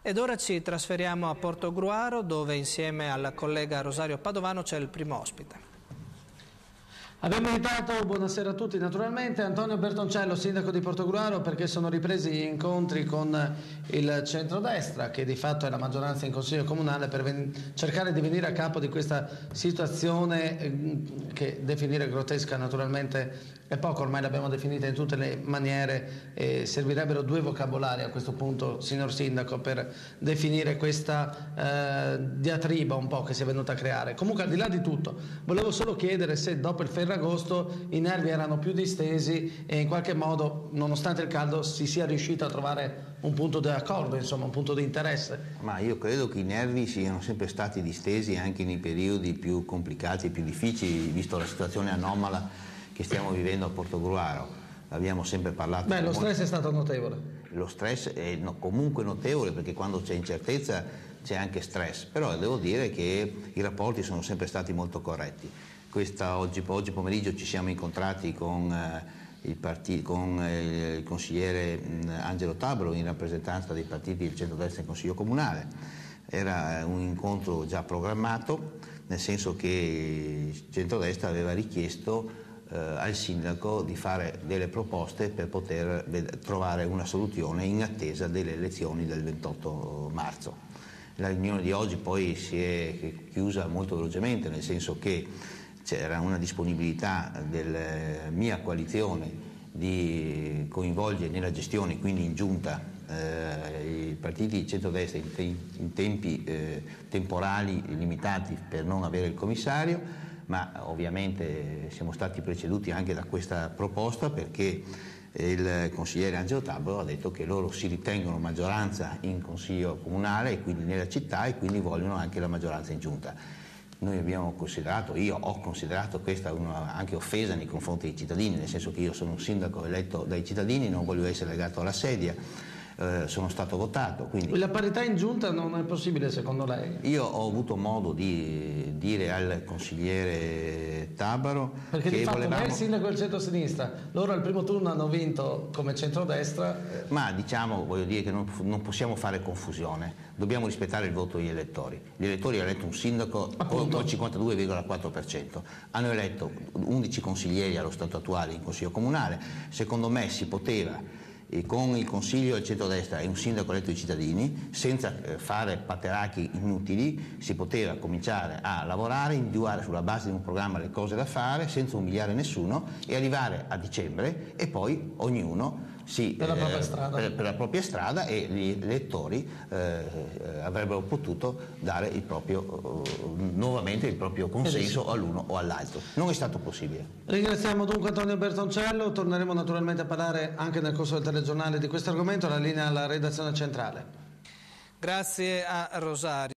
Ed ora ci trasferiamo a Portogruaro, dove insieme alla collega Rosario Padovano c'è il primo ospite. Abbiamo invitato, buonasera a tutti naturalmente, Antonio Bertoncello, sindaco di Portogruaro, perché sono ripresi gli incontri con il centrodestra, che di fatto è la maggioranza in Consiglio Comunale, per cercare di venire a capo di questa situazione che definire grottesca naturalmente è poco, ormai l'abbiamo definita in tutte le maniere e servirebbero due vocabolari a questo punto, signor sindaco, per definire questa diatriba un po' che si è venuta a creare. Comunque, al di là di tutto, volevo solo chiedere se dopo il Ferragosto i nervi erano più distesi e in qualche modo, nonostante il caldo, si sia riuscito a trovare un punto di accordo, insomma un punto di interesse. Ma io credo che i nervi siano sempre stati distesi anche nei periodi più complicati e più difficili, visto la situazione anomala che stiamo vivendo a Portogruaro. Abbiamo sempre parlato. Beh, lo stress è stato notevole. Lo stress è comunque notevole, perché quando c'è incertezza c'è anche stress, però devo dire che i rapporti sono sempre stati molto corretti. Oggi pomeriggio ci siamo incontrati con il consigliere Angelo Tabaro in rappresentanza dei partiti del centrodestra in Consiglio Comunale. Era un incontro già programmato, nel senso che il centrodestra aveva richiesto al sindaco di fare delle proposte per poter trovare una soluzione in attesa delle elezioni del 28 marzo. La riunione di oggi poi si è chiusa molto velocemente, nel senso che c'era una disponibilità della mia coalizione di coinvolgere nella gestione, quindi in giunta, i partiti di centrodestra in tempi temporali limitati per non avere il commissario, ma ovviamente siamo stati preceduti anche da questa proposta, perché il consigliere Angelo Tabaro ha detto che loro si ritengono maggioranza in Consiglio Comunale e quindi nella città, e quindi vogliono anche la maggioranza in giunta. Noi abbiamo considerato, io ho considerato questa anche offesa nei confronti dei cittadini, nel senso che io sono un sindaco eletto dai cittadini, non voglio essere legato alla sedia, sono stato votato. Quindi la parità in giunta non è possibile secondo lei? Io ho avuto modo di dire al consigliere Tabaro, perché di fatto lei è il sindaco del centro-sinistra, loro al primo turno hanno vinto come centrodestra. Ma diciamo, voglio dire che non possiamo fare confusione, dobbiamo rispettare il voto degli elettori. Gli elettori hanno eletto un sindaco con il 52,4%, hanno eletto 11 consiglieri allo stato attuale in Consiglio Comunale. Secondo me si poteva, e con il Consiglio del centrodestra e un sindaco eletto dai cittadini, senza fare pateracchi inutili, si poteva cominciare a lavorare, individuare sulla base di un programma le cose da fare, senza umiliare nessuno, e arrivare a dicembre e poi ognuno per la propria strada, e gli elettori avrebbero potuto dare nuovamente il proprio consenso all'uno o all'altro. Non è stato possibile. Ringraziamo dunque Antonio Bertoncello, torneremo naturalmente a parlare anche nel corso del telegiornale di questo argomento. La linea alla redazione centrale. Grazie a Rosario.